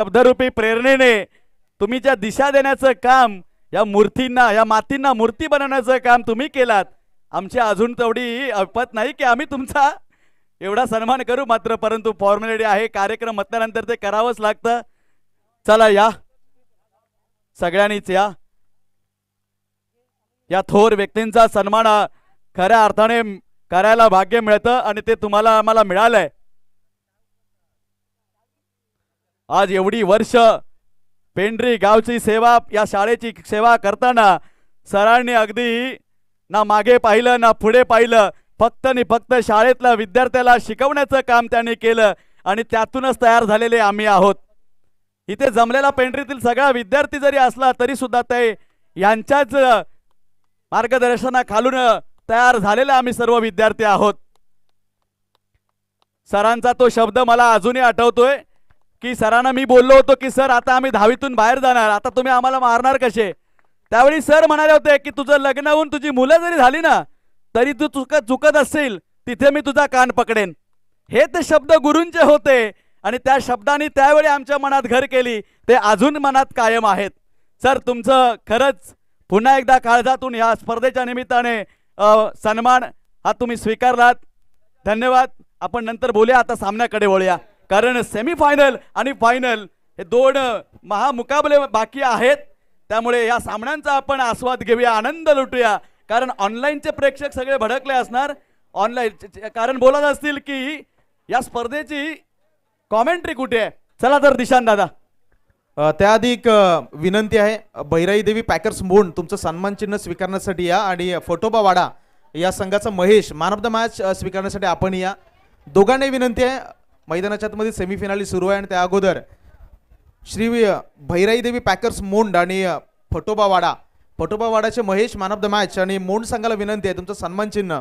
शब्दरूपी प्रेरणेने तुम्ही ज्या दिशा देण्याचं काम, या मूर्तींना, या मातींना मूर्ती बनवण्याचं काम तुम्ही केलात, आमची अजून तेवढी ऐपत नाही की आम्ही तुमचा एवढा सन्मान करू, मात्र परंतु फॉर्मॅलिटी आहे, कार्यक्रम म्हटल्यानंतर ते करावंच लागतं. चला या, सगळ्यांनीच या. या थोर व्यक्तींचा सन्मान खऱ्या अर्थाने करायला भाग्य मिळतं आणि ते तुम्हाला आम्हाला मिळालंय. आज एवढी वर्ष पेंढरी गावची सेवा, या शाळेची सेवा करताना सरांनी अगदी ना मागे पाहिलं ना पुढे पाहिलं, फक्त आणि फक्त शाळेतल्या विद्यार्थ्याला शिकवण्याचं काम त्यांनी केलं आणि त्यातूनच तयार झालेले आम्ही आहोत. इथे जमलेला पेंढरीतील सगळा विद्यार्थी जरी असला तरी सुद्धा ते यांच्याच मार्गदर्शनाखालून तयार झालेले आम्ही सर्व विद्यार्थी आहोत. सरांचा तो शब्द मला अजूनही आठवतोय की सरांना मी बोललो होतो की सर आता आम्ही 10वीतून बाहेर जाणार, आता तुम्ही आम्हाला मारणार कसे. त्यावेळी सर म्हणाले होते की तुझं लग्न होऊन तुझी मुलं जरी झाली ना तरी तू चुकत असशील तिथे मी तुझा कान पकडेन. हे ते शब्द गुरूंचे होते आणि त्या शब्दांनी त्यावेळी आमच्या मनात घर केली, ते अजून मनात कायम आहेत. सर तुमचं खरंच पुन्हा एकदा काळजातून या स्पर्धेच्या निमित्ताने सन्मान हा तुम्ही स्वीकारलात, धन्यवाद. आपण नंतर बोलूया, आता सामन्याकडे वळूया, कारण सेमीफायनल आणि फायनल हे दोन महामुकाबले बाकी आहेत. त्यामुळे या सामन्यांचा आपण आस्वाद घेऊया, आनंद लुटूया, कारण ऑनलाईनचे प्रेक्षक सगळे भडकले असणार ऑनलाईन, कारण बोलत असतील की या स्पर्धेची कॉमेंट्री कुठे आहे. चला तर दिशान दादा. त्याआधी एक विनंती आहे, भैराई देवी पॅकर्स मोंड तुमचं सन्मान चिन्ह स्वीकारण्यासाठी या आणि फोटोबा वाडा या संघाचा Mahesh man of the match स्वीकारण्यासाठी आपण या. दोघांनी विनंती आहे, मैदानाच्या आतमध्ये सेमीफायनल सुरू आहे आणि त्या अगोदर श्री भैराई देवी पॅकर्स मोंड आणि फोटोबा वाडाचे Mahesh man of the match आणि मोंड संघाला विनंती आहे तुमचं सन्मान चिन्ह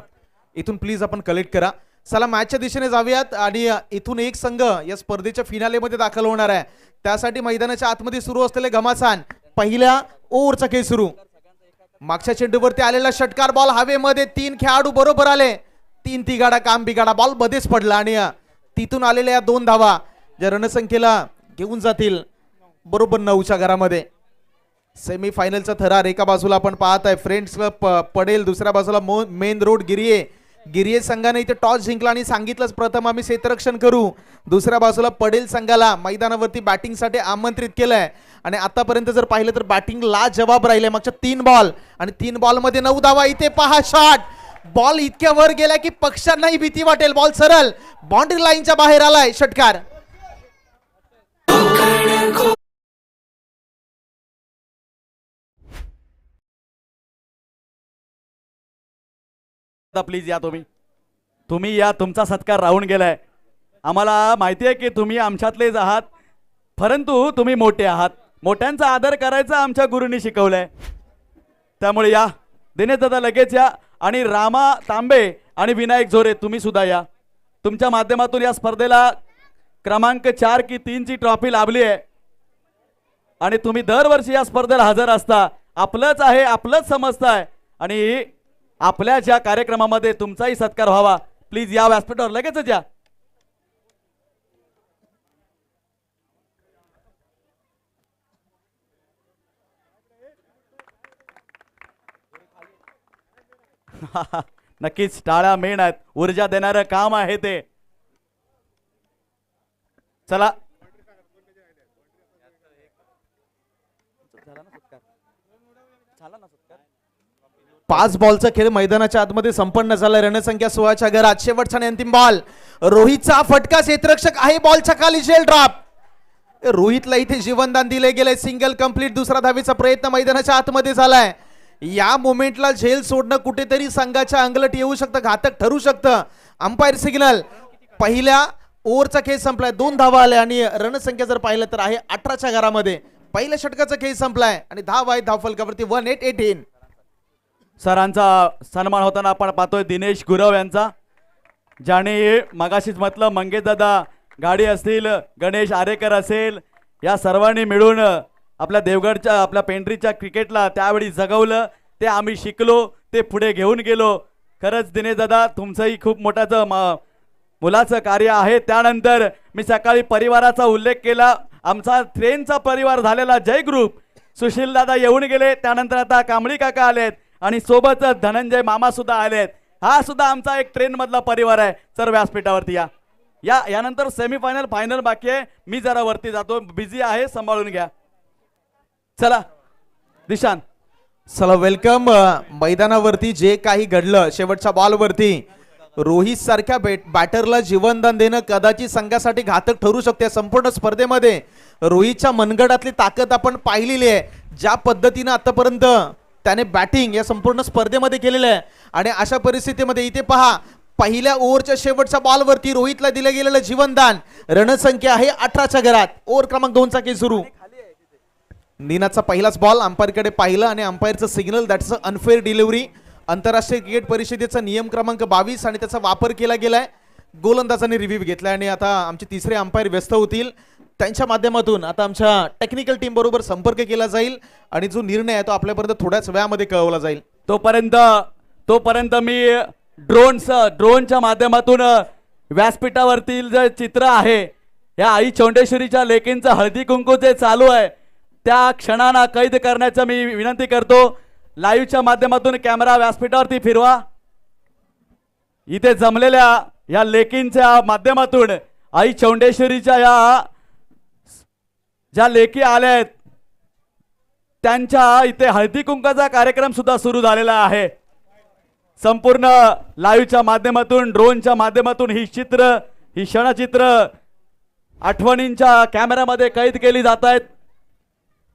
इथून प्लीज आपण कलेक्ट करा. चला मॅचच्या दिशेने जाऊयात आणि इथून एक संघ या स्पर्धेच्या फिनालेमध्ये दाखल होणार आहे. त्यासाठी मैदानाच्या आतमध्ये सुरू असलेले घमासान पहिल्या ओव्हरचा खेळ सुरू. मागच्या चेंडूवरती आलेला षटकार बॉल हवेमध्ये, 3 खेळाडू बरोबर आले, 3 तिगाडा काम बिगाडा बॉल मध्येच पडला आणि तिथून आलेल्या या 2 धावा ज्या रणसंख्येला घेऊन जातील बरोबर 9च्या घरामध्ये. सेमीफायनलचा थरार एका बाजूला आपण पाहत आहे फ्रेंड्स क्लब पडेल, दुसऱ्या बाजूला मेन रोड गिरिये संघाने इथे टॉस जिंकला आणि सांगितलंच प्रथम आम्ही क्षेत्ररक्षण करू. दुसऱ्या बाजूला पडेल संघाला मैदानावरती बॅटिंगसाठी आमंत्रित केलंय आणि आतापर्यंत जर पाहिलं तर बॅटिंग ला जवाब राहिले. मागच्या 3 बॉल आणि 3 बॉल मध्ये 9 धावा. इथे पहा शॉट, बॉल इतक्या वर गेला की पक्षांनाही भीती वाटेल. बॉल सरळ बाउंड्री लाईनच्या बाहेर आलाय. षटकार प्लीज या, तुम्ही या, तुमचा सत्कार राहून गेलाय. आम्हाला माहिती आहे की तुम्ही आमच्यातलेच आहात, परंतु तुम्ही मोठे आहात, मोठ्यांचा आदर करायचा आमच्या गुरूंनी शिकवलंय. त्यामुळे या दिनेश दादा लगेच या आणि रामा तांबे आणि विनायक झोरे तुम्ही सुद्धा या. तुमच्या माध्यमातून या स्पर्धेला क्रमांक 4 की 3 ची ट्रॉफी लाभली आहे आणि तुम्ही दरवर्षी या स्पर्धेला हजर असता. आपलंच आहे, आपलंच समजताय आणि आपल्या ज्या कार्यक्रमामध्ये तुमचाही सत्कार व्हावा. प्लीज या व्यासपीठावर लगेचच या. नक्कीच टाळ्या मेन आहेत, ऊर्जा देणारं काम आहे ते. चला 5 बॉलचा खेळ मैदानाच्या आतमध्ये संपन्न झाला. रणसंख्या 16च्या घरात. शेवटचा आणि अंतिम बॉल, रोहितचा फटका, क्षेत्ररक्षक आहे बॉलच्या खाली, शेल ड्रॉप. रोहितला इथे जीवनदान दिले गेले. Single complete. दुसरा धावेचा प्रयत्न मैदानाच्या आतमध्ये झालाय. या मोमेंटला झेल सोडणं कुठेतरी संघाच्या अंगलट येऊ शकतं, घातक ठरू शकतं. Umpire signal. पहिल्या ओव्हरचा खेळ संपलाय, 2 धावा आल्या आणि रणसंख्या जर पाहिलं तर आहे 18च्या घरामध्ये. पहिल्या षटकाचा खेळ संपलाय आणि धाव आहे धावफलकावरती 18-18. सरांचा सन्मान होताना आपण पाहतोय दिनेश गुरव यांचा, ज्याने मगाशीच म्हटलं मंगेश दादा गाडी असतील, गणेश आरेकर असेल, या सर्वांनी मिळून आपल्या देवगडच्या, आपल्या पेंढरीच्या क्रिकेटला त्यावेळी जगवलं. ते आम्ही शिकलो, ते पुढे घेऊन गेलो. खरंच दिनेश दादा तुमचंही खूप मोठं मुलाचं कार्य आहे. त्यानंतर मी सकाळी परिवाराचा उल्लेख केला, आमचा ट्रेनचा परिवार झालेला जय ग्रुप, सुशील दादा येऊन गेले, त्यानंतर आता कांबळी काका आलेत आणि सोबतच धनंजय मामा सुद्धा आलेत. हा सुद्धा आमचा एक ट्रेन मधला परिवार आहे. सर व्यासपीठावरती या यानंतर सेमीफायनल फायनल बाकी आहे. मी जरा वरती जातो, बिझी आहे, सांभाळून घ्या. चला दिशांत. चला वेलकम. मैदानावरती जे काही घडलं शेवटच्या बॉलवरती रोहित सारख्या बॅटरला जीवनदान देणं कदाचित संघासाठी घातक ठरू शकते. संपूर्ण स्पर्धेमध्ये रोहितच्या मनगडातली ताकद आपण पाहिलेली आहे. ज्या पद्धतीनं आतापर्यंत त्याने बॅटिंग या संपूर्ण स्पर्धेमध्ये केलेलं आहे आणि अशा परिस्थितीमध्ये इथे पहा, पहिल्या ओव्हरच्या शेवटच्या बॉलवरती रोहितला दिलं गेलेलं जीवनदान. रणसंख्या आहे 18च्या घरात. ओव्हर क्रमांक 2 चा खेळ सुरू. नीनाचा पहिलाच बॉल अंपायरकडे पाहिलं आणि अंपायरचं सिग्नल, दॅट्स अनफेअर डिलिव्हरी. आंतरराष्ट्रीय क्रिकेट परिषदेचा नियम क्रमांक 22 आणि त्याचा वापर केला गेलाय. गोलंदाजाने रिव्ह्यू घेतलाय आणि आता आमचे तिसरे अंपायर व्यस्त होतील. त्यांच्या माध्यमातून आता आमच्या टेक्निकल टीम बरोबर संपर्क केला जाईल आणि जो निर्णय आहे तो आपल्यापर्यंत थोड्याच वेळामध्ये कळवला जाईल. तोपर्यंत मी ड्रोनच्या माध्यमातून व्यासपीठावरतील जे चित्र आहे या आई चौंडेश्वरीच्या लेकींचं हळदी कुंकू जे चालू आहे त्या क्षणांना कैद करण्याचं मी विनंती करतो. लाईव्हच्या माध्यमातून कॅमेरा व्यासपीठावरती फिरवा. इथे जमलेल्या या लेकींच्या माध्यमातून आई चौंडेश्वरीच्या या ज्या लेकी आल्या आहेत त्यांच्या इथे हळदी कुंकाचा कार्यक्रम सुद्धा सुरू झालेला आहे. संपूर्ण लाईव्हच्या माध्यमातून, ड्रोनच्या माध्यमातून ही क्षणचित्र आठवणींच्या कॅमेऱ्यामध्ये कैद केली जात आहेत.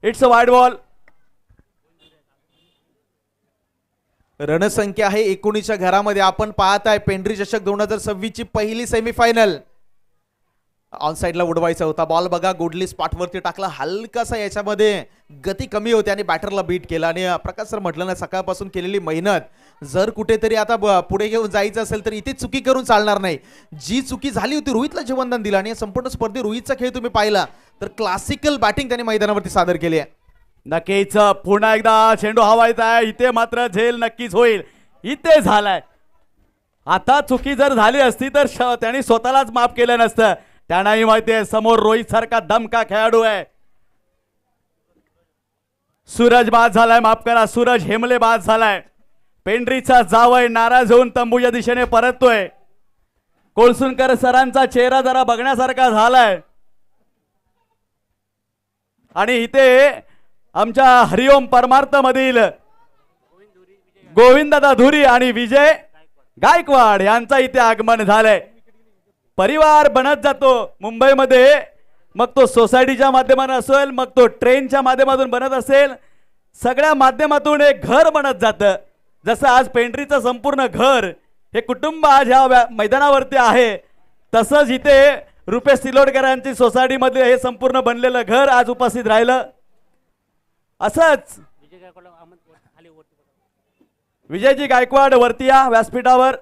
It's a wide ball. रणसंख्या आहे 19च्या घरामध्ये. आपण पाहताय पेंढरी चषक 2026 ची पहिली सेमीफायनल. ऑन साइडला उडवायचा होता बॉल, बघा गुडली स्पॉटवरती टाकला. हलकासा याच्यामध्ये गती कमी होती आणि बॅटरला बीट केला. आणि प्रकाश सर म्हटलं ना, सकाळपासून केलेली मेहनत जर कुठेतरी आता पुढे घेऊन जायचं असेल तर इथे चुकी करून चालणार नाही. जी चुकी झाली होती, रोहितला जीवनदान दिलं आणि संपूर्ण स्पर्धेत रोहितचा खेळ तुम्ही पाहिला तर क्लासिकल बॅटिंग त्याने मैदानावरती सादर केली आहे. नक्कीच पुन्हा एकदा चेंडू हवायचा आहे. इथे मात्र झेल नक्कीच होईल. इथे झालाय. आता चुकी जर झाली असती तर त्यांनी स्वतःलाच माफ केलं नसतं. त्यांनाही माहिती आहे समोर रोहित सारखा दमका खेळाडू आहे. सूरज बाद झालाय, माफ करा, सूरज हेमले बाद झालाय. पेंढरीचा जावई नाराज होऊन तंबूच्या दिशेने परततोय. कोळसुनकर सरांचा चेहरा जरा बघण्यासारखा झालाय. आणि इथे आमच्या हरिओम परमार्थ मधील गोविंददादा धुरी आणि विजय गायकवाड यांचा इथे आगमन झालंय. परिवार बनत जातो मुंबईमध्ये, मग तो सोसायटीच्या माध्यमातून असेल, मग तो ट्रेनच्या माध्यमातून बनत असेल, सगळ्या माध्यमातून एक घर बनत जातं. जसं आज पेंढरीचं संपूर्ण घर हे कुटुंब आज ह्या मैदानावरती आहे, तसंच इथे रुपेश सिलोडकरांची सोसायटीमध्ये हे संपूर्ण बनलेलं घर आज उपस्थित राहिलं. असंच विजयजी गायकवाड वरती या व्यासपीठावर.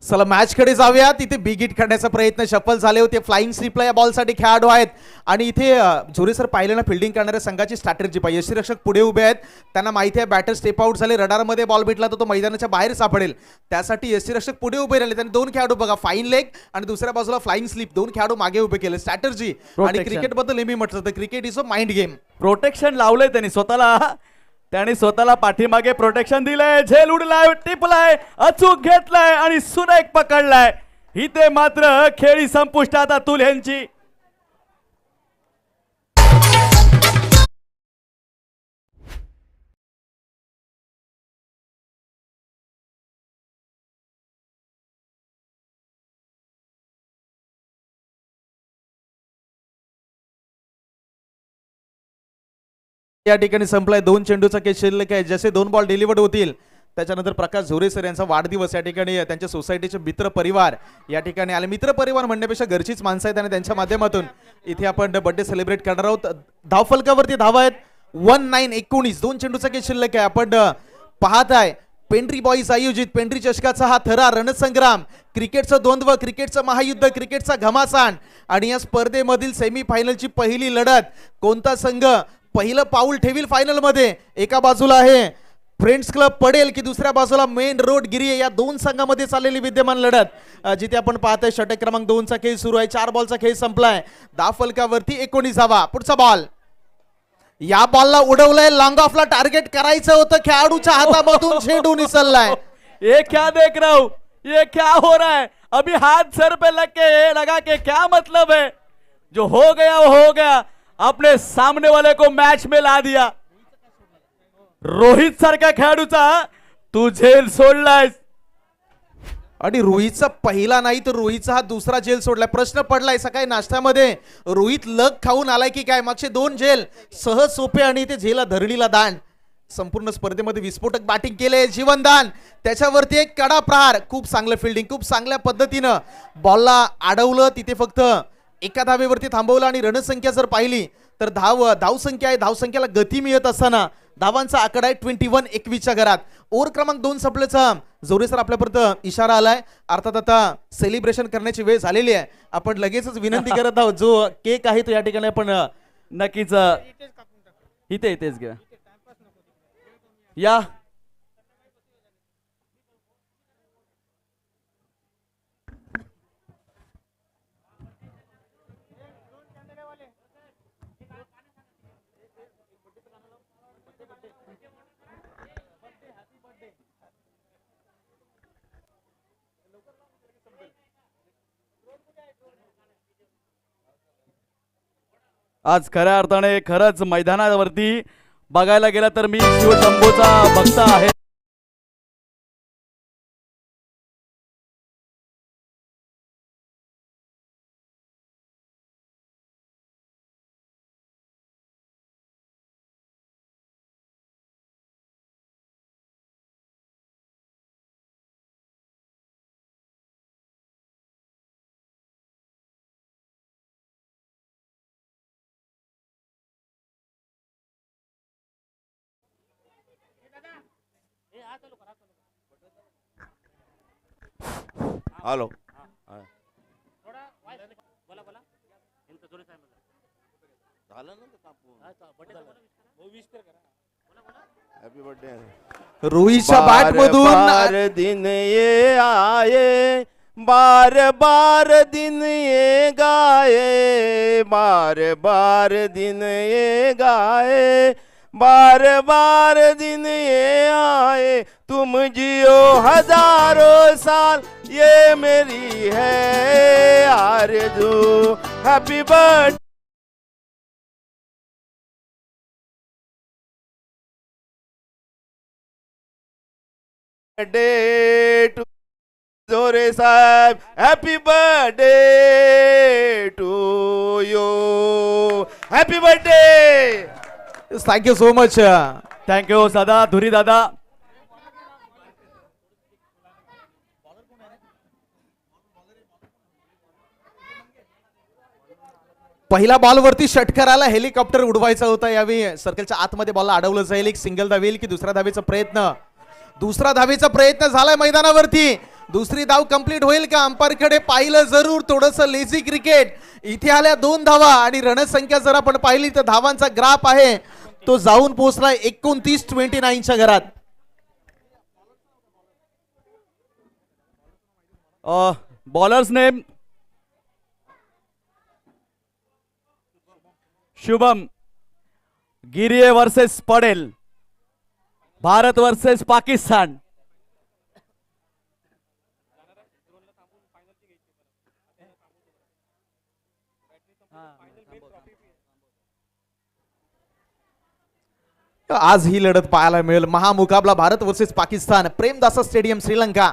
चला मॅच कडे जाऊया. तिथे बिग हिट करण्याचा प्रयत्न सफल झाले होते. फ्लाइंग स्लिपला या बॉलसाठी खेळाडू आहेत आणि इथे झोरे सर पाहिलं ना, फिल्डिंग करणाऱ्या संघाची स्ट्रॅटेजी पाहिजे. यष्टीरक्षक पुढे उभे आहेत, त्यांना माहिती आहे बॅटर स्टेप आउट झाले, रडारमध्ये बॉल भेटला तर तो मैदानाच्या बाहेर सापडेल. त्यासाठी यष्टीरक्षक पुढे उभे राहिले. त्यांनी दोन खेळाडू बघा, फाईन लेग आणि दुसऱ्या बाजूला फ्लाइंग स्लिप, दोन खेळाडू मागे उभे केले. स्ट्रॅटेजी. आणि क्रिकेट बद्दल नेहमी म्हटलं तर cricket is a mind game. Protection लावलंय त्यांनी स्वतःला पाठीमागे प्रोटेक्शन दिलंय. झेल उडलाय, टिपलाय, अचूक घेतलाय आणि सुरेख पकडलाय. इथे मात्र खेळी संपुष्टात अतुल यांची. या ठिकाणी संपलाय. 2 चेंडूचा खेळ शिल्लक आहे. जसे 2 बॉल डिलिव्हर्ड होतील त्याच्यानंतर प्रकाश झोरे सर यांचा वाढदिवस या ठिकाणी त्यांच्या सोसायटीचे मित्र परिवार या ठिकाणी आले. मित्र परिवार म्हणण्यापेक्षा घरचीच माणसं आहेत आणि त्यांच्या माध्यमातून इथे आपण बर्थडे सेलिब्रेट करणार आहोत. धावफलकावरती धावा आहेत 19-19. 2 चेंडूचा खेळ शिल्लक आहे. आपण पाहताय पेंढरी बॉईज आयोजित पेंढरी चषकाचा हा थरा रणसंग्राम, क्रिकेटचं द्वंद्व, क्रिकेटचं महायुद्ध, क्रिकेटचा घमासान आणि या स्पर्धेमधील सेमीफायनलची पहिली लढत. कोणता संघ पहिलं पाऊल ठेवील फायनल मध्ये? एका बाजूला आहे फ्रेंड्स क्लब पडेल की दुसऱ्या बाजूला मेन रोड गिरी या दोन संघामध्ये चाललेली विद्यमान लढत जिथे आपण पाहतोय षटक क्रमांक 2 चा खेळ सुरू आहे. 4 बॉलचा खेळ संपलाय. धाव फलकावरती 19. पुढचा बॉल, या बॉलला उडवलंय. लॉंग ऑफला टार्गेट करायचं होतं, खेळाडूच्या हातामधून चेंडू निसरलाय. ये क्या देख रहा हूं, ये क्या हो रहा है? अभी हाथ सर पे लग के ये लगा के क्या मतलब है? जो हो गया वो हो गया. आपने सामने वाले को मैच में ला दिया. रोहित सारख्या खेळाडूचा तू झेल सोडलायस. आणि रोहितचा पहिला नाही तर रोहितचा हा दुसरा जेल सोडलाय. प्रश्न पडलाय सकाळी नाश्त्यामध्ये, रोहित लग खाऊन आलाय की काय? मागचे 2 जेल सहज सोपे आणि ते झेला धरणीला दांड. संपूर्ण स्पर्धेमध्ये विस्फोटक बॅटिंग केले. जीवनदान, त्याच्यावरती एक कडा प्रहार. खूप चांगलं फिल्डिंग, खूप चांगल्या पद्धतीनं बॉलला अडवलं. तिथे फक्त एका धावेवरती थांबवलं आणि रणसंख्या जर पाहिली तर धावसंख्या आहे. धावसंख्याला गती मिळत असताना धावांचा आकडा आहे 21. 21च्या घरात. ओव्हर क्रमांक 2 संपल्याचा जोरेसर आपल्यापर्यंत इशारा आलाय. अर्थात आता सेलिब्रेशन करण्याची वेळ झालेली आहे. आपण लगेचच विनंती करत आहोत, जो केक आहे तो या ठिकाणी आपण नक्कीच इथेच घ्या या. आज खऱ्या अर्थाने खरंच मैदानावरती बघायला गेला तर मी शिवशंभूचा भक्त आहे. Hello, happy birthday. रोहितच्या बॅट मधून बार दिन ये आए, बार बार दिन ये गाए, बार बार दिन ये गाए, बार बार दिन ये आए. तुम जियो हजारों साल, ये मेरी है आरज़ू. हैप्पी बर्थडे टू जोरे साहब. Happy birthday to you. Happy birthday. Thank you so much. Thank you दादा, धुरी दादा. पहिल्या बॉलवरती षटकाराला हेलिकॉप्टर उडवायचा होता. यावेळी सर्कलच्या आतमध्ये बॉलला अडवलं जाईल. एक सिंगल धाव येईल की दुसऱ्या धावेचा प्रयत्न? दुसरा धावेचा प्रयत्न झालाय मैदानावरती. दुसरी धाव कंप्लीट होईल का? अंपायरकडे पाहिलं जरूर, थोडस लेझी क्रिकेट. इथे आल्या 2 धावा आणि रणसंख्या जर आपण पाहिली तर धावांचा ग्राफ आहे तो जाऊन पोहोचलाय 29-29च्या घरात. Bowler's name Shubham. गिरिये वर्सेस पडेल. भारत वर्सेस पाकिस्तान. आज ही लढत पाहायला मिळेल. महामुकाबला भारत वर्सेस पाकिस्तान, प्रेमदासा स्टेडियम, श्रीलंका.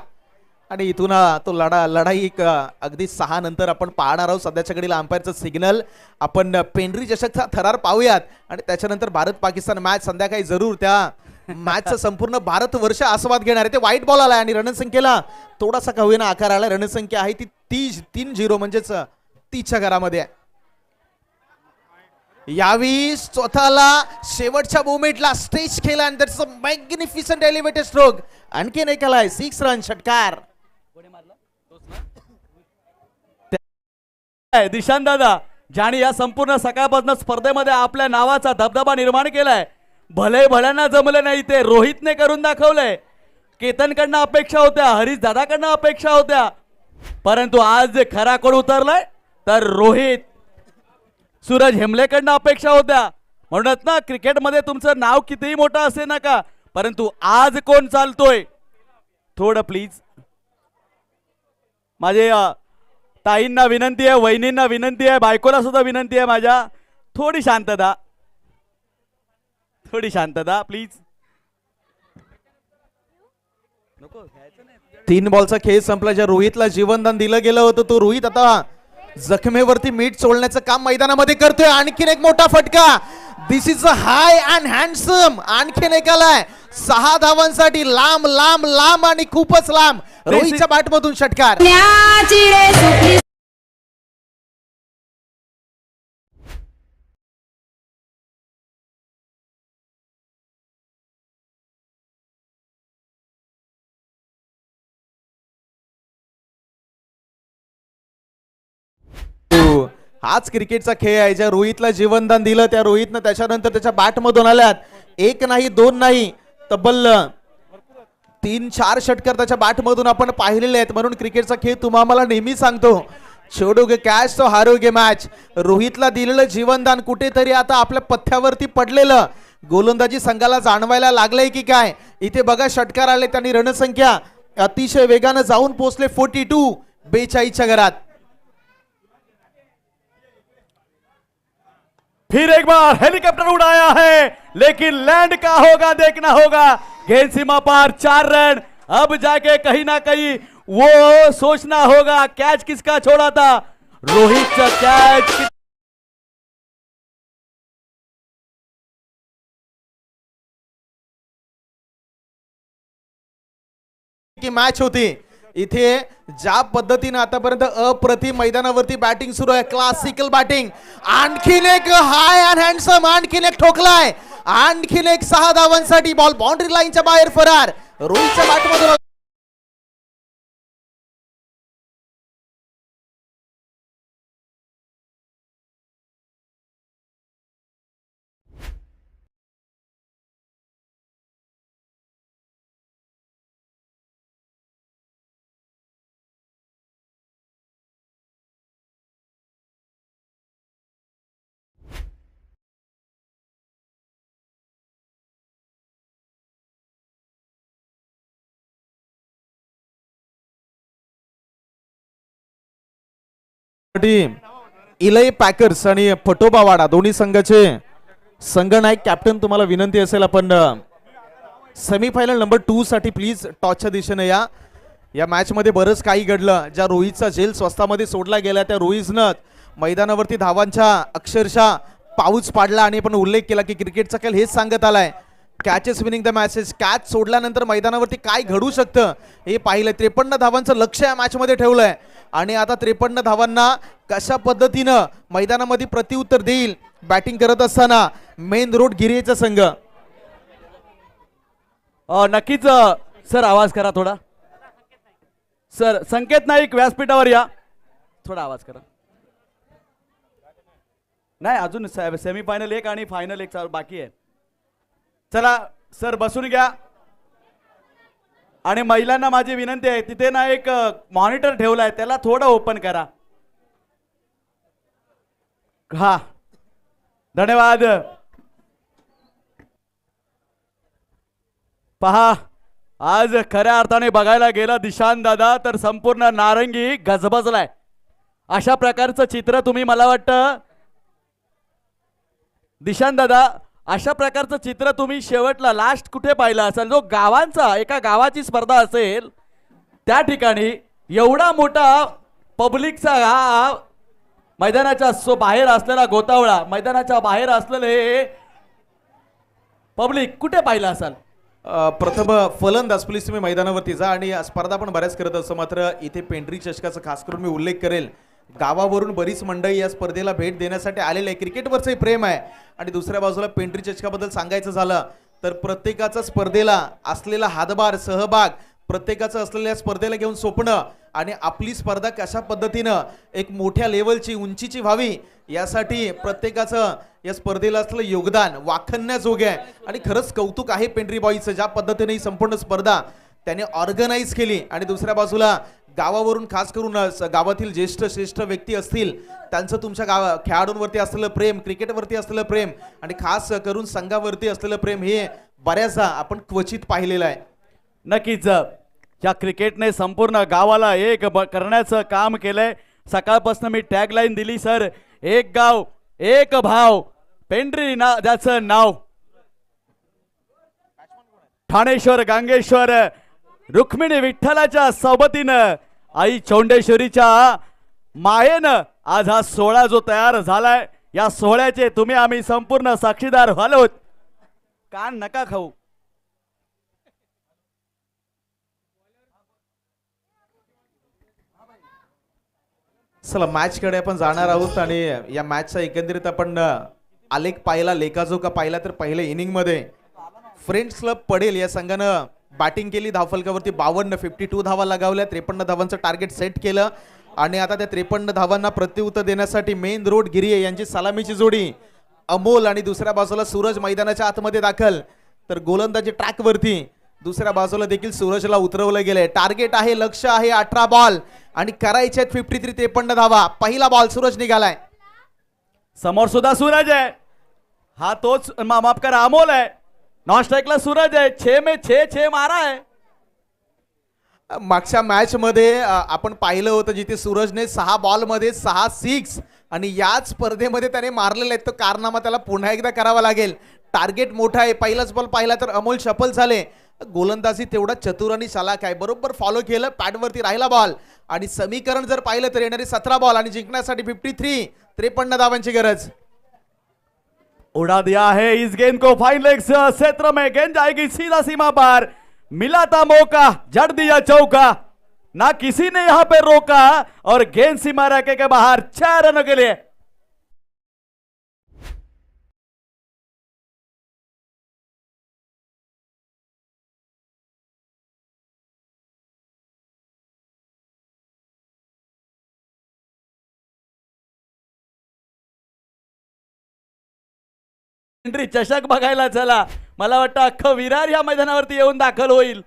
आणि इथून तो लढाई एक अगदी 6 नंतर आपण पाहणार आहोत. सध्याच्या घडीला अंपायरचं सिग्नल. आपण पेंड्री चषकचा थरार पाहूयात आणि त्याच्यानंतर भारत पाकिस्तान मॅच संध्याकाळी जरूर त्या मॅचचा संपूर्ण भारत वर्ष आस्वाद घेणार आहे. ते व्हाईट बॉल आलाय आणि रणसंख्येला थोडासा का होईना आकार आलाय. रणसंख्या आहे ती 3-0 म्हणजेच 30च्या घरामध्ये. यावेळी स्वतःला शेवटच्या मोमेंटला स्टेज केला आणि that's a magnificent elevated stroke. आणखीन एक आलाय 6 रन षटकार. दिशांत दादा ज्याने या संपूर्ण सकाळपासून स्पर्धेमध्ये आपल्या नावाचा दबदबा निर्माण केलाय. भले भल्यांना जमलं नाही ते रोहितने करून दाखवलंय. केतनकडनं अपेक्षा होत्या, हरीश दादाकडनं अपेक्षा होत्या, परंतु आज जे खरा कोण उतरलाय तर रोहित. सूरज हेमलेकडनं अपेक्षा होत्या. म्हणत ना क्रिकेटमध्ये तुमचं नाव कितीही मोठं असे नका, परंतु आज कोण चालतोय थोडं प्लीज. माझे ताईंना विनंती आहे, वहिनींना विनंती आहे, बायकोला सुद्धा विनंती आहे माझ्या, थोडी शांतता, थोडी शांतता प्लीज. 3 बॉलचा खेळ संपला. ज्या रोहितला जीवनदान दिलं गेलं होतं तो रोहित आता जखमेवरती मीठ चोळण्याचं काम मैदानामध्ये करतोय. आणखीन एक मोठा फटका. This is a high and handsome. आणखीन एक आलाय 6 धावांसाठी. लांब लांब लांब आणि खूपच लांब रोहितच्या बॅटमधून षटकार. हाच क्रिकेटचा खेळ आहे. ज्या रोहितला जीवनदान दिलं त्या रोहितनं त्याच्यानंतर त्याच्या बॅटमधून आल्यात 1 नाही 2 नाही तब्बल 3-4 षटकार त्याच्या बॅटमधून आपण पाहिलेले आहेत. म्हणून क्रिकेटचा खेळ तुम्हाला नेहमी सांगतो, छोडोगे कॅच तो हारोगे मॅच. रोहितला दिलेलं जीवनदान कुठेतरी आता आपल्या पथ्यावरती पडलेलं गोलंदाजी संघाला जाणवायला लागलंय की काय. इथे बघा षटकार आले, त्यांनी रणसंख्या अतिशय वेगानं जाऊन पोहोचले 42 42च्या घरात. फिर एक बार हेलीकॉप्टर उड़ाया है लेकिन लैंड का होगा देखना होगा. गेंद सीमा पार 4 रन. अब जाके कहीं ना कहीं वो सोचना होगा कैच किसका छोड़ा था. रोहित का कैच की मॅच होती. इथे ज्या पद्धतीने आतापर्यंत अप्रतिम मैदानावरती बॅटिंग सुरू आहे, क्लासिकल बॅटिंग. आणखीन एक हाय अँड हँडसम. आणखीन एक ठोकलाय. आणखीन एक 6 धावांसाठी. बॉल बाउंड्री लाईनच्या बाहेर फरार. रोहितच्या बॅटमधून इलय पॅकर्स आणि फटोबावाडा दोन्ही संघाचे संघनायक कॅप्टन तुम्हाला विनंती असेल आपण सेमीफायनल नंबर 2 साठी प्लीज टॉसच्या दिशेने या. या मॅच मध्ये बरंच काही घडलं. ज्या रोहितचा झेल स्वस्तामध्ये सोडला गेला त्या रोहितनं मैदानावरती धावांच्या अक्षरशः पाऊस पाडला. आणि आपण उल्लेख केला की क्रिकेटचा खेळ हेच सांगत आलाय, catches winning the matches. Catch सोडल्यानंतर मैदानावरती काय घडू शकतं हे पाहिलं. 53 धावांचं लक्ष या मॅच मध्ये ठेवलंय आणि आता 53 धावांना कशा पद्धतीनं मैदानामध्ये प्रत्युत्तर देईल बॅटिंग करत असताना मेन रोड गिरीचा संघ. नक्कीच सर आवाज करा थोडा. सर संकेत नाईक व्यासपीठावर या, थोडा आवाज करा. नाही अजून सेमीफायनल 1 आणि फायनल 1 बाकी आहे. चला सर बसून घ्या. आणि महिलांना माझी विनंती आहे, तिथे ना एक मॉनिटर ठेवलाय त्याला थोडं ओपन करा. हा धन्यवाद. पहा आज खऱ्या अर्थाने बघायला गेला दिशांत दादा तर संपूर्ण नारंगी गजबजलाय. अशा प्रकारचं चित्र तुम्ही मला वाटतं दिशांत दादा अशा प्रकारचं चित्र तुम्ही शेवटला लास्ट कुठे पाहिलं असेल. जो गावांचा एका गावाची स्पर्धा असेल त्या ठिकाणी एवढा मोठा पब्लिकचा हा मैदानाच्या बाहेर असलेला गोतावळा, मैदानाच्या बाहेर असलेले पब्लिक कुठे पाहिलं असाल. प्रथम फलंदाज प्लीज तुम्ही मैदानावरती जा. आणि स्पर्धा पण बऱ्याच करत असतो, मात्र इथे पेंढरी चषकाचा खास करून मी उल्लेख करेल. गावावरून बरीच मंडळी या स्पर्धेला भेट देण्यासाठी आलेले आहे. क्रिकेटवरचंही प्रेम आहे. आणि दुसऱ्या बाजूला पेंढरी चषकाबद्दल सांगायचं झालं तर प्रत्येकाचा स्पर्धेला असलेला हातभार सहभाग प्रत्येकाचं असलेल्या स्पर्धेला घेऊन स्वप्न आणि आपली स्पर्धा कशा पद्धतीनं एक मोठ्या लेवलची उंचीची व्हावी यासाठी प्रत्येकाचं या स्पर्धेला असलेलं योगदान वाखण्याजोगे आहे. आणि खरंच कौतुक आहे पेंढरी बॉईजचं, ज्या पद्धतीने ही संपूर्ण स्पर्धा त्याने ऑर्गनाईज केली. आणि दुसऱ्या बाजूला गावावरून खास करून गावातील ज्येष्ठ श्रेष्ठ व्यक्ती असतील त्यांचं तुमच्या खेळाडूंवरती असलेलं प्रेम, क्रिकेटवरती असलेलं प्रेम आणि खास करून संघावरती असलेलं प्रेम हे बऱ्याचदा आपण क्वचित पाहिलेलं आहे. नक्कीच या क्रिकेटने संपूर्ण गावाला एक करण्याचं काम केलंय. सकाळपासून मी टॅगलाईन दिली सर, एक गाव एक भाव, पेंढरी ना ज्याचं नाव. ठाणेश्वर गांगेश्वर रुक्मिणी विठ्ठलाच्या सोबतीनं आई चौंडेश्वरीच्या मायेनं आज हा सोहळा जो तयार झालाय, या सोहळ्याचे तुम्ही आम्ही संपूर्ण साक्षीदार झालोत. कान नका खाऊ. चला मॅच कडे आपण जाणार आहोत आणि या मॅचचा एकंदरीत आपण आलेख पाहिला, लेखाजोखा पाहिला तर पहिल्या इनिंग मध्ये फ्रेंड्स क्लब पडेल या संघानं बॅटिंग केली. धावफलकावरती 52 धावा लगावल्या, 53 धावांचं टार्गेट सेट केलं आणि आता त्या 53 धावांना प्रत्युत्तर देण्यासाठी मेन रोड गिरिये यांची सलामीची जोडी अमोल आणि दुसऱ्या बाजूला सूरज मैदानाच्या आतमध्ये दाखल. तर गोलंदाजी ट्रॅक वरती दुसऱ्या बाजूला देखील सूरजला उतरवलं गेलंय. टार्गेट आहे, लक्ष आहे 18 बॉल आणि करायचे 53 धावा. पहिला बॉल सूरज निघालाय. समोर सुद्धा सूरज आहे, हा तोच माफ करा अमोल आहे. नॉन स्ट्राईकला सूरज आहे. 6 में 6 मारा आहे. मागच्या मॅच मध्ये आपण पाहिलं होतं जिथे सूरजने 6 बॉल मध्ये 6 सिक्स आणि याच स्पर्धेमध्ये त्याने मारलेले आहेत. तो कारनामा त्याला पुन्हा एकदा करावा लागेल. टार्गेट मोठा आहे. पहिलाच बॉल पाहिला तर अमोल सफल झाले. गोलंदाजी तेवढा चतुर आणि चालाक आहे. बरोबर फॉलो केलं, पॅडवरती राहिला बॉल आणि समीकरण जर पाहिलं तर येणारे 17 बॉल आणि जिंकण्यासाठी 53 धावांची गरज. उड़ा दिया है इस गेंद को फाइन लेग क्षेत्र में. गेंद जाएगी सीधा सीमा पार. मिला था मौका, जड़ दिया चौका, ना किसी ने यहां पे रोका और गेंद सीमा रखे के बाहर 6 रनों के लिए. चषक बघायला चला. मला वाटतं अख्खं विरार या मैदानावरती येऊन दाखल होईल.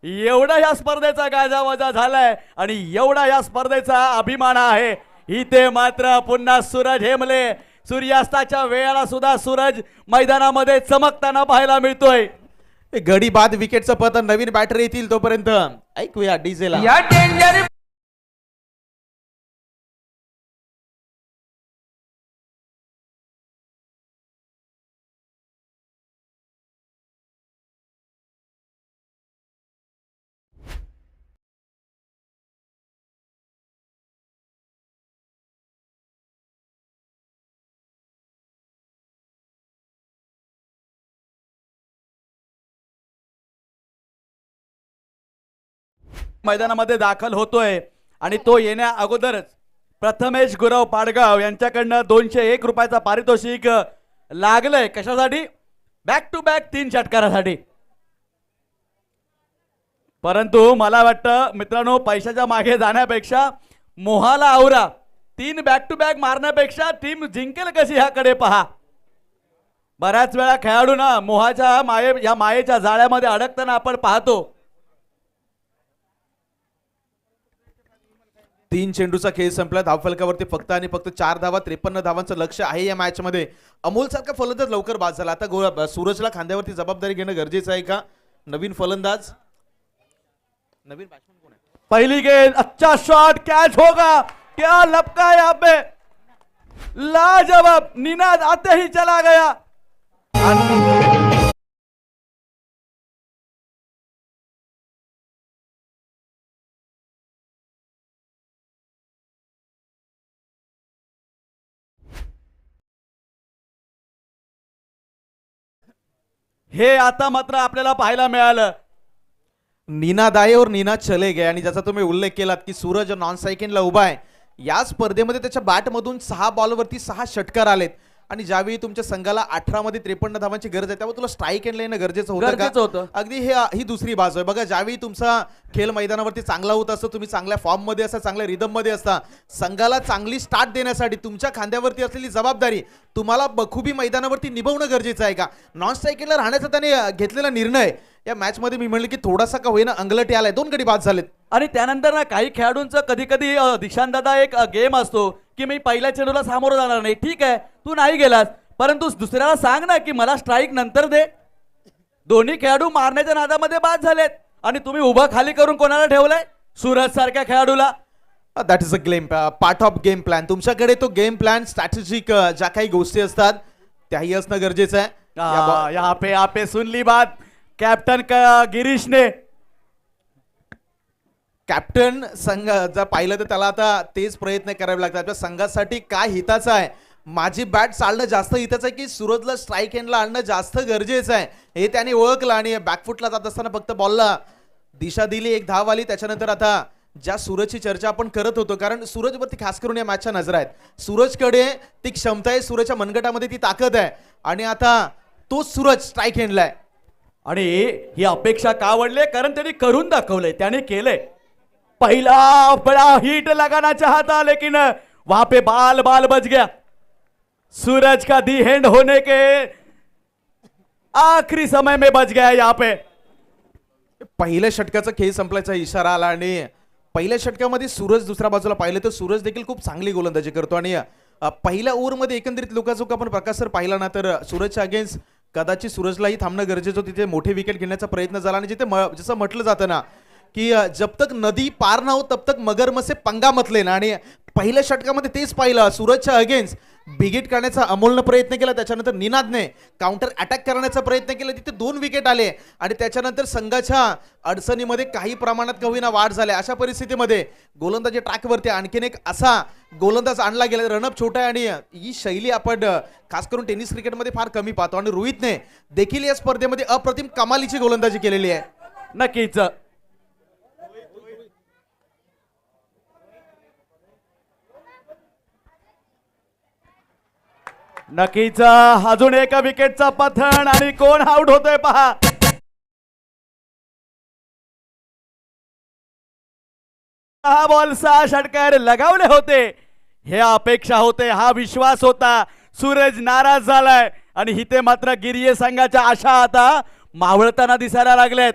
एवढा या स्पर्धेचा गाजावाजा झालाय आणि एवढा या स्पर्धेचा अभिमान आहे. इथे मात्र पुन्हा सूरज हेमले. सूर्यास्ताच्या वेळेला सुद्धा सूरज मैदानामध्ये चमकताना पाहायला मिळतोय. गडी बाद विकेटचं पतन. नवीन बॅटर येतील तोपर्यंत ऐकूया डीजेला. मैदानामध्ये दाखल होतोय आणि तो येण्या अगोदरच प्रथमेश गुरव पाडगाव यांच्याकडनं 201 रुपयाचा पारितोषिक लागलंय. कशासाठी? बॅक टू बॅक 3 षटकारासाठी. परंतु मला वाटतं मित्रांनो, पैशाच्या मागे जाण्यापेक्षा मोहाला आवरा. 3 बॅक टू बॅक मारण्यापेक्षा टीम जिंकेल कशी ह्याकडे पहा. बऱ्याच वेळा खेळाडू ना मोहाच्या मायेच्या जाळ्यामध्ये अडकताना आपण पाहतो. 3 चेंडूचा खेळ संपला. धावफलकावरती फक्त आणि फक्त 4 धावा. 53 धावांचं लक्ष आहे या मॅच मध्ये. अमोल सारखा फलंदाज लवकर बाद झाला. आता सूरजला खांद्यावरती जबाबदारी घेणं गरजेचं आहे का? नवीन फलंदाज, नवीन बॅट्समन कोण आहे? पहली गेंद, अच्छा शॉट, कैच होगा क्या? लपका यहाँ पे लाजवाब निनाद आते ही चला गया. हे आता मात्र आपल्याला पाहायला मिळालं. नीना दाये और नीना चले गए. आणि ज्याचा तुम्ही उल्लेख केलात की सूरज नॉन सायकिंगला उभा आहे. या स्पर्धेमध्ये त्याच्या बॅट मधून 6 बॉलवरती 6 षटकार आलेत आणि ज्यावेळी तुमच्या संघाला 18 मध्ये 53 धावांची गरज आहे त्यामुळे तुला स्ट्राईक एंड येणं गरजेचं होतं गरजेचं का? होतं. अगदी ही दुसरी बाजू आहे बघा. ज्यावेळी तुमचा खेळ मैदानावरती चांगला होत असतो, तुम्ही चांगल्या फॉर्म मध्ये असता, चांगल्या रिदम मध्ये असता, संघाला चांगली स्टार्ट देण्यासाठी तुमच्या खांद्यावरती असलेली जबाबदारी तुम्हाला बखुबी मैदानावरती निभवणं गरजेचं आहे का? नॉन स्ट्रायकिंगला राहण्याचा त्याने घेतलेला निर्णय या मॅच मध्ये मी म्हणलं की थोडासा का होईना अंगलटी आलाय. 2 गडी बाद झालेत. आणि त्यानंतर ना काही खेळाडूंचं कधी कधी दिशांत दादा एक गेम असतो की मी पहिल्या चेंडूला सामोरं जाणार नाही. ठीक आहे, तू नाही गेलास, परंतु दुसऱ्याला सांग ना की मला स्ट्राईक नंतर दे. दोन्ही खेळाडू मारण्याच्या नादामध्ये बाद झालेत आणि तुम्ही उभा खाली करून कोणाला ठेवलंय? सूरज सारख्या खेळाडूला. That is a game part of game plan. तुमच्याकडे तो गेम प्लॅन स्ट्रॅटेजिक ज्या काही गोष्टी असतात त्याही असणं गरजेचं आहे. यहाँ पे सुन ली बात कॅप्टन गिरीश ने. कॅप्टन संघ जर पाहिलं तर त्याला आता तेच प्रयत्न करावे लागतात. आपल्या संघासाठी काय हिताचं आहे, माझी बॅट चालणं जास्त हिताचं आहे की सूरजला स्ट्राईक एंडला आणणं जास्त गरजेचं आहे हे त्याने ओळखलं आणि बॅकफुटला जात असताना फक्त बॉलला दिशा दिली, 1 धाव आली. त्याच्यानंतर आता ज्या सूरजची चर्चा आपण करत होतो, कारण सूरजवरती खास करून या मॅचच्या नजर आहेत. सूरजकडे ती क्षमता आहे, सूरजच्या मनगटामध्ये ती ताकद आहे आणि आता तोच सूरज स्ट्राईक एंडला आहे. आणि ही अपेक्षा का वाढली? कारण त्यांनी करून दाखवलंय, त्याने केलंय. पहला बड़ा हिट लगाना चाहता लेकिन वहां पे बाल बाल बच गया. सूरज का दी हैंड होने के आखिरी समय में बच गया यहाँ पे. पहिल्या षटकाचा खेळ संपल्याचा इशारा आला आणि पहिल्या षटकामध्ये सूरज दुसऱ्या बाजूला पाहिलं तर सूरज देखील खूप चांगली गोलंदाजी करतो आणि पहिल्या ओव्हरमध्ये एकंदरीत लोकांचा आपण प्रकाश सर पाहिला ना तर सूरजच्या अगेन्स्ट कदाचित सूरजलाही थांबणं गरजेचं होतं. तिथे मोठे विकेट घेण्याचा प्रयत्न झाला आणि जिथे जसं म्हटलं जातं ना की जब तक नदी पार ना हो तब तक मगरमच्छ से पंगा मत लेना. आणि पहिल्या षटकामध्ये तेच पाहिलं. सूरजच्या अगेन्स्ट बिगिट करण्याचा अमोलनं प्रयत्न केला, त्याच्यानंतर निनादने काउंटर अटॅक करण्याचा प्रयत्न केला, तिथे 2 विकेट आले आणि त्याच्यानंतर संघाच्या अडचणीमध्ये काही प्रमाणात का होईना वाढ झाली. अशा परिस्थितीमध्ये गोलंदाजी ट्रॅकवरती आणखीन एक असा गोलंदाज आणला गेला. रनअप छोटा आहे आणि ही शैली आपण खास करून टेनिस क्रिकेटमध्ये फार कमी पाहतो आणि रोहितने देखील या स्पर्धेमध्ये अप्रतिम कमालीची गोलंदाजी केलेली आहे. नक्कीच. नक्कीच अजून एका विकेटचा पतन आणि कोण आउट होतोय पहा. हा बॉल 6 षटकार लगावले होते, हे अपेक्षा होते, हा विश्वास होता. सूरज नाराज झालाय आणि इथे मात्र गिरिये संघाच्या आशा आता मावळताना दिसायला लागल्यात.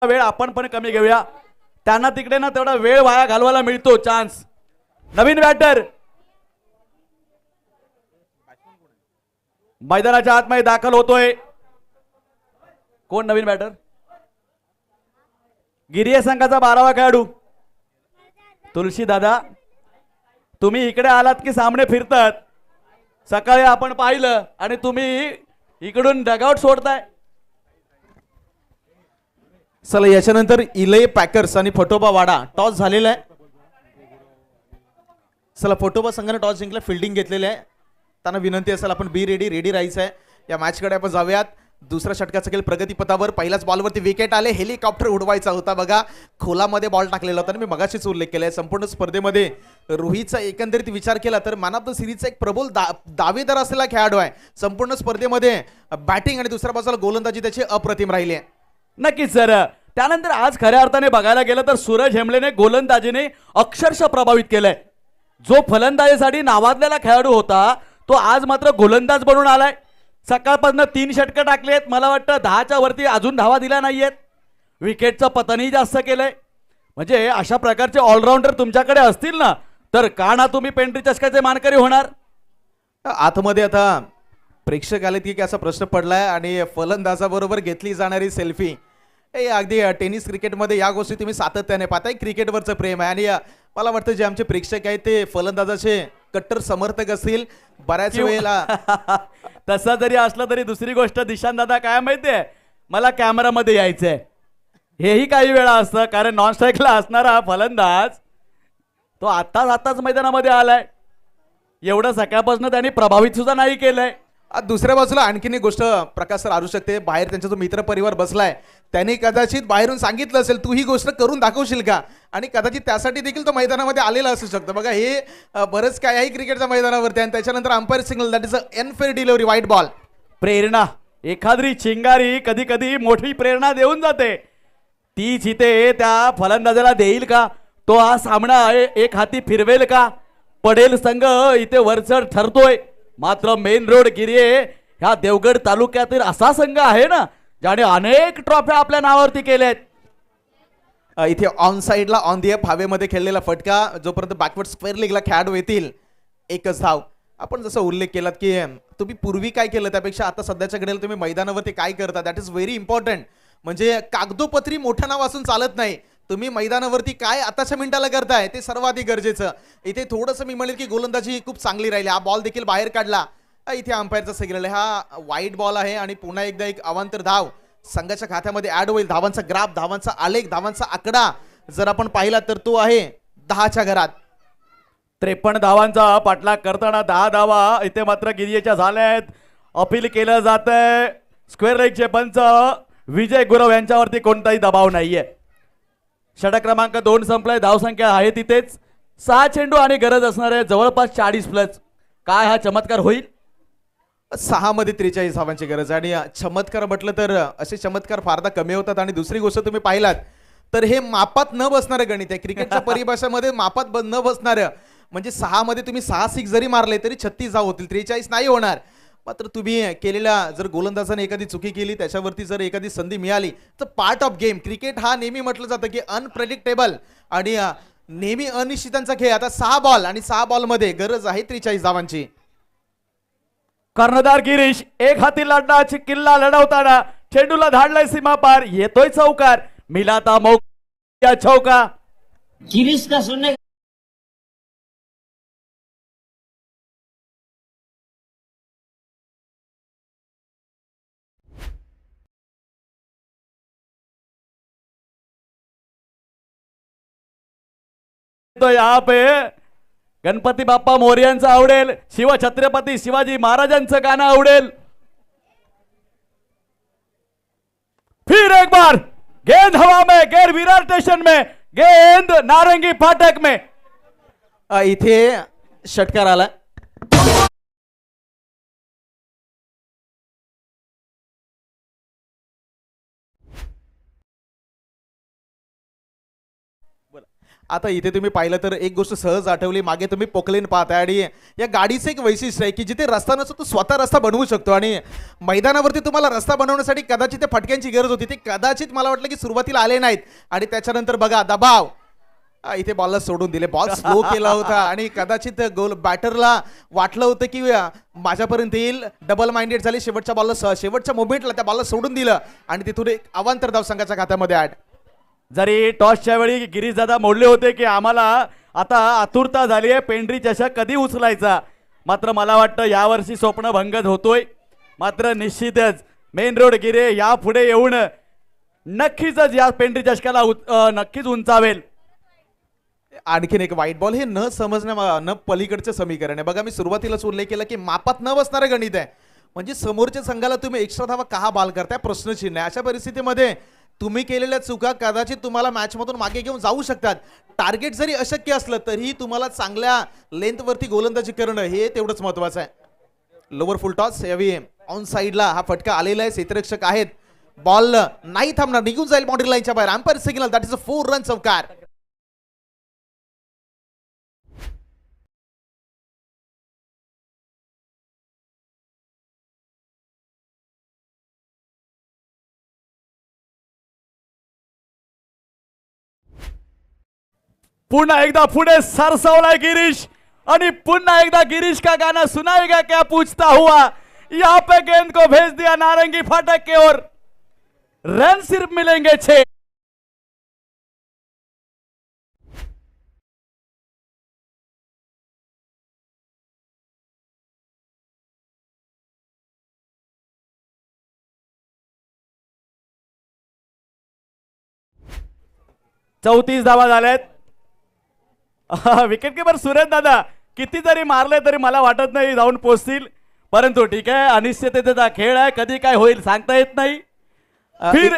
वेळ आपण पण कमी घेऊया, त्यांना तिकडे ना तेवढा वेळ वाया घालवायला मिळतो चान्स. नवीन बॅटर मैदानाच्या आतमध्ये दाखल होतोय. कोण नवीन बॅटर? गिरिये संघाचा 12वा खेळाडू तुलसी दादा. तुम्ही इकडे आलात की सामने फिरतात. सकाळी आपण पाहिलं आणि तुम्ही इकडून डगआउट सोडताय. चला याच्यानंतर इले पॅकर्स आणि फटोबा वाडा टॉस झालेला आहे. चला फटोबा संघाने टॉस जिंकला, फिल्डिंग घेतलेली आहे. त्यांना विनंती असेल आपण बी रेडी राहायचं आहे. या मॅचकडे आपण जाऊयात. दुसऱ्या षटकाचा खेळ प्रगतीपथावर. पहिल्याच बॉलवरती विकेट आले. हेलिकॉप्टर उडवायचा होता बघा, खोलामध्ये बॉल टाकलेला होता आणि मी मगाशीच उल्लेख केलाय. संपूर्ण स्पर्धेमध्ये रोहितचा एकंदरीत विचार केला तर मॅन ऑफ द सिरीजचा एक प्रबल दावेदार असलेला खेळाडू आहे. संपूर्ण स्पर्धेमध्ये बॅटिंग आणि दुसऱ्या बाजूला गोलंदाजी त्याची अप्रतिम राहिली आहे. नक्कीच सर. त्यानंतर आज खऱ्या अर्थाने बघायला गेलं तर सूरज हेमलेने गोलंदाजीने अक्षरशः प्रभावित केलंय. जो फलंदाजीसाठी नावाजलेला खेळाडू होता तो आज मात्र गोलंदाज बनून आलाय. सकाळपासून 3 षटकं टाकलेत, मला वाटतं 10च्या वरती अजून धावा दिल्या नाहीयेत. विकेटचं पतनही जास्त केलंय. म्हणजे अशा प्रकारचे ऑलराऊंडर तुमच्याकडे असतील ना तर का ना तुम्ही पेंट्री चषकाचे मानकरी होणार. आतमध्ये आता प्रेक्षक आलेत की असा प्रश्न पडलाय आणि फलंदाजाबरोबर घेतली जाणारी सेल्फी हे अगदी टेनिस क्रिकेटमध्ये या गोष्टी तुम्ही सातत्याने पाहताय. क्रिकेटवरचं प्रेम आहे आणि मला वाटतं जे आमचे प्रेक्षक आहेत ते फलंदाजाचे कट्टर समर्थक असतील. बऱ्याच वेळेला तसं जरी असलं तरी दुसरी गोष्ट दिशांत दादा काय माहितीये, मला कॅमेरामध्ये यायचंय हेही काही वेळा असतं. कारण नॉन स्ट्राईकला असणारा फलंदाज तो आत्ताच मैदानामध्ये आलाय. एवढं सकाळपासून त्यांनी प्रभावित सुद्धा नाही केलंय. दुसऱ्या बाजूला आणखीन एक गोष्ट प्रकाश सर असू शकते, बाहेर त्यांचा जो मित्र परिवार बसलाय त्याने कदाचित बाहेरून सांगितलं असेल तू ही गोष्ट करून दाखवशील का, आणि कदाचित त्यासाठी देखील तो मैदानामध्ये आलेला असू शकतो. बघा हे बरंच काय आहे क्रिकेटच्या मैदानावरती. आणि त्याच्यानंतर umpire signal, that is a unfair delivery, white ball. प्रेरणा, एखादी चिंगारी कधी कधी मोठी प्रेरणा देऊन जाते. तीच इथे त्या फलंदाजाला देईल का, तो हा सामना एक हाती फिरवेल का, पडेल संघ इथे वरचढ ठरतोय. मात्र मेन रोड गिरिये ह्या देवगड तालुक्यातील असा संघ आहे ना ज्याने अनेक ट्रॉफ्या आपल्या नावावरती केल्यात. इथे ऑन साइडला ऑन दी अप हवेमध्ये खेळलेला फटका, जोपर्यंत बॅकवर्ड स्क्वेअर लेगला खेळाडू येतील एकच धाव. आपण जसं उल्लेख केलात की तुम्ही पूर्वी काय केलं त्यापेक्षा आता सध्याच्या घडीला तुम्ही मैदानावरती काय करता, दॅट इज व्हेरी इम्पॉर्टंट. म्हणजे कागदोपत्री मोठं नाव असून चालत नाही, तुम्ही मैदानावरती काय आताच्या मिनिटाला करताय ते सर्वाधिक गरजेचं. इथे थोडंसं मी म्हणेल की गोलंदाजी खूप चांगली राहिली. हा बॉल देखील बाहेर काढला. इथे अंपायरचा सिग्नल आहे, हा वाईट बॉल आहे. आणि पुन्हा एकदा एक अवांतर धाव संघाच्या खात्यामध्ये ऍड होईल. धावांचा ग्राफ, धावांचा आलेख, धावांचा आकडा जर आपण पाहिला तर तो आहे 10च्या घरात. 53 धावांचा पाठलाग करताना 10 धावा इथे मात्र गिरियेच्या झाल्यात. अपील केलं जात आहे. स्क्वेअर लेगचे पंच विजय गुरव यांच्यावरती कोणताही दबाव नाहीये. षटक क्रमांक 2 संपलाय. धावसंख्या आहे तिथेच. 6 चेंडू आणि गरज असणारे जवळपास 40 प्लस. काय हा चमत्कार होईल? 6 मध्ये 43 धावांची गरज. आणि चमत्कार म्हटलं तर असे चमत्कार फारदा कमी होतात. आणि दुसरी गोष्ट तुम्ही पाहिलात तर हे मापात न बसणारं गणित आहे क्रिकेटच्या परिभाषेमध्ये. मापात न बसणारं म्हणजे 6 मध्ये तुम्ही 6 सिक्स जरी मारले तरी 36 धाव होतील, 43 नाही होणार. मात्र तुम्ही केलेल्या जर गोलंदाजाने एखादी चुकी केली, त्याच्यावरती जर एखादी संधी मिळाली तर पार्ट ऑफ गेम. क्रिकेट हा नेहमी म्हटलं जातं की अनप्रेडिक्टेबल आणि नेहमी अनिश्चितांचा खेळ. आता 6 बॉल आणि 6 बॉलमध्ये गरज आहे 43 धावांची. कर्णधार गिरीश एक हाती लढण्याची किल्ला लढवताना चेंडूला धाडलाय सीमा पार. येतोय चौकार. मिलाता मौका चौका. गिरीश का सुनने तो यहाँ पे गणपती बाप्पा मोर्यांचं आवडेल, शिवछत्रपती शिवाजी महाराजांचं गाणं आवडेल. फिर एक बार गेंद हवा में, गेंद विरार स्टेशन में, गेंद नारंगी फाटक में. इथे षटकार आला. आता इथे तुम्ही पाहिलं तर एक गोष्ट सहज आठवली. मागे तुम्ही पोकलेन पाहताय आणि या गाडीचं एक वैशिष्ट्य आहे की जिथे रस्ता नसतो तो स्वतः रस्ता बनवू शकतो. आणि मैदानावरती तुम्हाला रस्ता बनवण्यासाठी कदाचित ते फटक्यांची गरज होती. ते कदाचित मला वाटलं की सुरुवातीला आले नाहीत. आणि त्याच्यानंतर बघा दबाव, इथे बॉलला सोडून दिले. बॉल स्लो केला होता आणि कदाचित गोल बॅटरला वाटलं होतं की माझ्यापर्यंत येईल. डबल माइंडेड झाले. शेवटच्या मोमेंटला त्या बॉलला सोडून दिलं आणि तिथून एक अवांतर धाव संघाच्या खात्यामध्ये ऍड. जरी टॉसच्या वेळी गिरीश दादा मोडले होते की आम्हाला आता आतुरता झाली आहे पेंढरी चषक कधी उचलायचा, मात्र मला वाटतं यावर्षी स्वप्न भंगत होतोय. मात्र निश्चितच मेन रोड गिरे यापुढे येऊन नक्कीच या पेंढरी चषकाला नक्कीच उंचावेल. आणखीन एक वाईट बॉल. हे न समजण्या न पलीकडचं समीकरण आहे. बघा मी सुरुवातीलाच उल्लेख केला की मापात न बसणारं गणित आहे. म्हणजे समोरच्या संघाला तुम्ही एक्स्ट्रा धावा का बाल करताय प्रश्नचिन्ह आहे. अशा परिस्थितीमध्ये तुम्ही केलेल्या चुका कदाचित तुम्हाला मॅचमधून मागे घेऊन जाऊ शकतात. टार्गेट जरी अशक्य असलं तरीही तुम्हाला चांगल्या लेंथवरती गोलंदाजी करणं हे तेवढंच महत्वाचं आहे. लोअर फुल टॉस यावी ऑन साइडला हा फटका आलेला आहे. क्षेत्ररक्षक आहेत. बॉल नाही थांबणार, निघून जाईल बाउंड्री लाईनच्या बाहेर. Umpire signal, that is a 4 run चौकार. पुन्हा एकदा पुढे सरसावलाय गिरीश आणि पुन्हा एकदा गिरीश का गाना सुनाएगा क्या पूछता हुआ. यहाँ पे गेंद को भेज दिया नारंगी फाटक के ओर. रन सिर्फ मिलेंगे 6. चौतीस धावा झाल्यात. विकेट कीपर सुरेश दादा किती जरी मारले तरी मला वाटत नाही जाऊन पोचतील. परंतु ठीक आहे, अनिश्चिततेचा खेळ आहे, कधी काय होईल सांगता येत नाही. फिर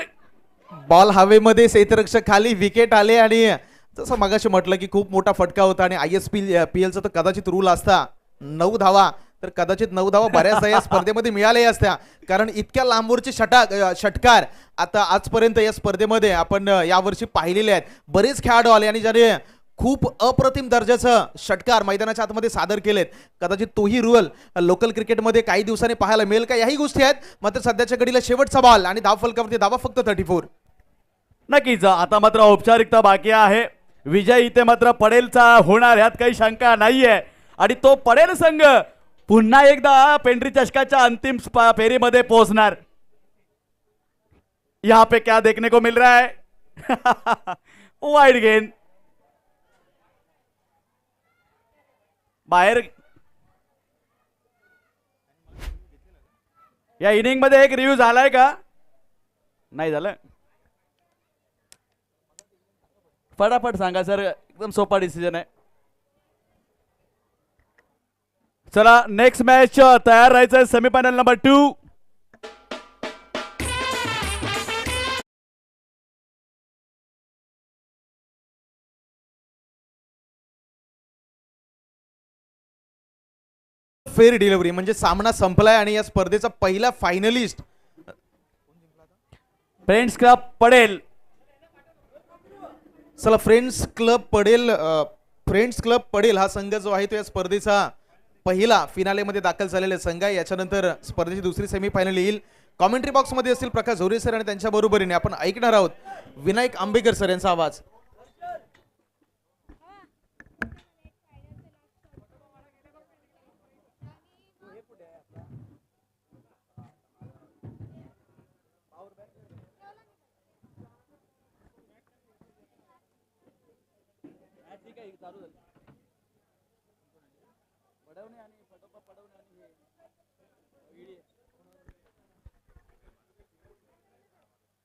बॉल हवेमध्ये क्षेत्ररक्षक खाली, विकेट आले आणि जसं मगाशी म्हटलं की खूप मोठा फटका होता आणि ISPL तर कदाचित रूल असता 9 धावा, तर कदाचित 9 धावा बऱ्याचदा या स्पर्धेमध्ये मिळाल्या असत्या, कारण इतक्या लांबवरचे षटकार आता आजपर्यंत या स्पर्धेमध्ये आपण यावर्षी पाहिलेले आहेत. बरेच खेळाडू आले आणि ज्याने खूप अप्रतिम दर्जाचं षटकार मैदानाच्या आतमध्ये सादर केलेत. कदाचित तोही रूल लोकल क्रिकेटमध्ये काही दिवसांनी पाहायला मिळेल का, याही गोष्टी आहेत. मात्र सध्याच्या घडीला शेवटचा बॉल आणि धावफलकावरती धावा फक्त 34. नक्कीच आता मात्र औपचारिकता बाकी आहे. विजय इथे मात्र पडेलचा होणार, ह्यात काही शंका नाहीये. आणि तो पडेल संघ पुन्हा एकदा पेंढरी चषकाच्या अंतिम फेरीमध्ये पोहोचणार. यहाँ पे क्या देखने को मिल रहा है? वाइड गेंद बाहेर. या इनिंग मध्ये एक रिव्ह्यू झालाय का? नाही झालं. फटाफट सांगा सर, एकदम सोपा डिसिजन आहे. चला नेक्स्ट मॅच तयार राहायचं. Semifinal number 2. फेर डिलिव्हरी म्हणजे सामना संपलाय आणि या स्पर्धेचा पहिला फायनलिस्ट फ्रेंड्स क्लब पडेल. चला फ्रेंड्स क्लब पडेल हा संघ जो आहे तो या स्पर्धेचा पहिला फिनालेमध्ये दाखल झालेला संघ आहे. याच्यानंतर स्पर्धेची दुसरी सेमीफायनल येईल. कॉमेंट्री बॉक्समध्ये असतील प्रकाश झोरे सर आणि त्यांच्या बरोबरीने आपण ऐकणार आहोत विनायक आंबेकर सर यांचा आवाज.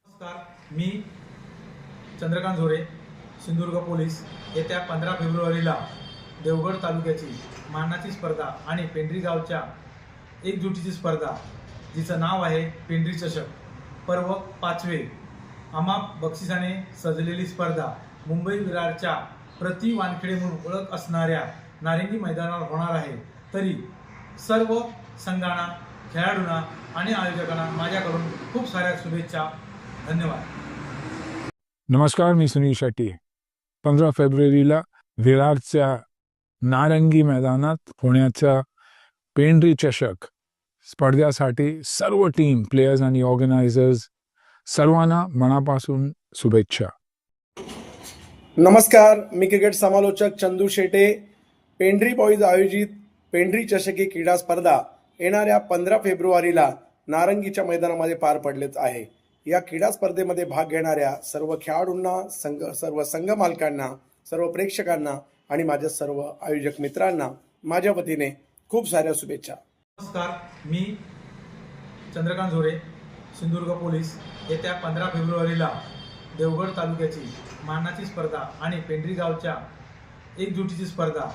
नमस्कार, मी चंद्रकांत झोरे, सिंधुदुर्ग पोलीस. येत्या 15 फेब्रुवारीला देवगड तालुक्याची मानाची स्पर्धा आणि पेंढरी गावच्या एकजुटीची स्पर्धा, जिचं नाव आहे पेंढरी चषक, पर्व 5वे, अमाप बक्षिसाने सजलेली स्पर्धा मुंबई विरारच्या प्रति वानखेडे म्हणून ओळख असणाऱ्या नारिंगी मैदानावर होणार आहे. तरी सर्व संघांना, खेळाडूंना आणि आयोजकांना माझ्याकडून खूप साऱ्या शुभेच्छा. धन्यवाद. नमस्कार, मी सुनील शेट्टी. 15 फेब्रुवारीला विरारच्या नारंगी मैदानात होण्याच्या पेंढरी चषक स्पर्धेसाठी सर्व टीम, प्लेयर्स आणि ऑर्गनायझर्स सर्वांना मनापासून शुभेच्छा. नमस्कार, मी क्रिकेट समालोचक चंदू शेटे. पेंढरी बॉईज आयोजित पेंढरी चषकी क्रीडा स्पर्धा येणाऱ्या 15 फेब्रुवारीला नारंगीच्या मैदानामध्ये पार पडलेच आहे. या क्रीडा स्पर्धेमध्ये भाग घेणाऱ्या सर्व खेळाडूंना, सर्व संघ मालकांना, सर्व प्रेक्षकांना आणि माझ्या सर्व आयोजक मित्रांना माझ्या वतीने खूप साऱ्या शुभेच्छा. नमस्कार, मी चंद्रकांत झोरे, सिंधुदुर्ग पोलीस. येत्या 15 फेब्रुवारीला देवगड तालुक्याची मानाची स्पर्धा आणि पेंढरी गावच्या एकजुटीची स्पर्धा,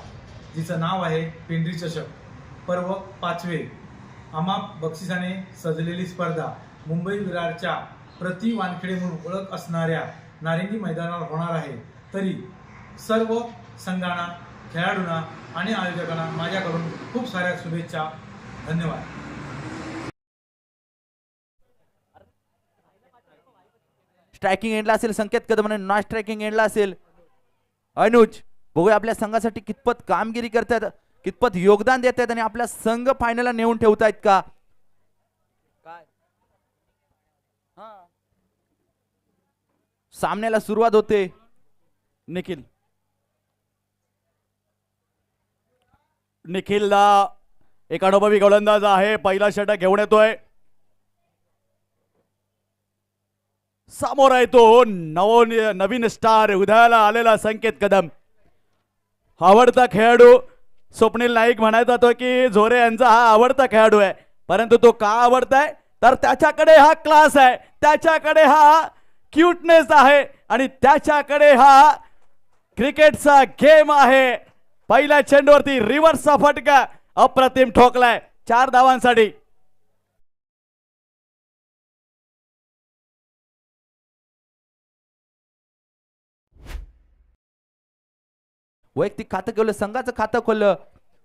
जिचं नाव आहे पेंढरी चषक, पर्व 5वे, अमाप बक्षिसाने सजलेली स्पर्धा मुंबई विरारच्या प्रति वानखेडे म्हणून ओळख असणाऱ्या नारिंगी मैदानावर होणार आहे. तरी सर्व संघांना, खेळाडूंना आणि आयोजकांना माझ्याकडून खूप साऱ्या शुभेच्छा. धन्यवाद. स्ट्रायकिंग एंडला असेल संकेत कदम आणि नॉन स्ट्रायकिंग एंडला असेल अनुज. बघूया आपल्या संघासाठी कितपत कामगिरी करतात, कितपत योगदान देत आहेत आणि आपला संघ फायनलला नेऊन ठेवतायत का. सामन्याला सुरुवात होते. निखिलला एक अनुभवी गोलंदाज आहे, पहिला षटक घेऊन येतोय. समोर आहे तो नवीन स्टार उदयाला आलेला संकेत कदम. आवडता खेळाडू स्वप्नील नाईक म्हणायचा तो की झोरे यांचा हा आवडता खेळाडू आहे. परंतु तो का आवडताय, तर त्याच्याकडे हा क्लास आहे, त्याच्याकडे हा क्यूटनेस आहे आणि त्याच्याकडे हा क्रिकेटचा गेम आहे. पहिल्या चेंडूवरती रिव्हर्सचा फटका अप्रतिम ठोकलाय 4 धावांसाठी. वैयक्तिक खातं केलं, संघाचं खातं खोललं.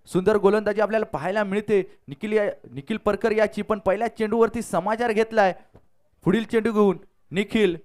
सुंदर गोलंदाजी आपल्याला पाहायला मिळते. निखिल परकर याची पण पहिल्या चेंडूवरती समाचार घेतलाय. पुढील चेंडू घेऊन निखिल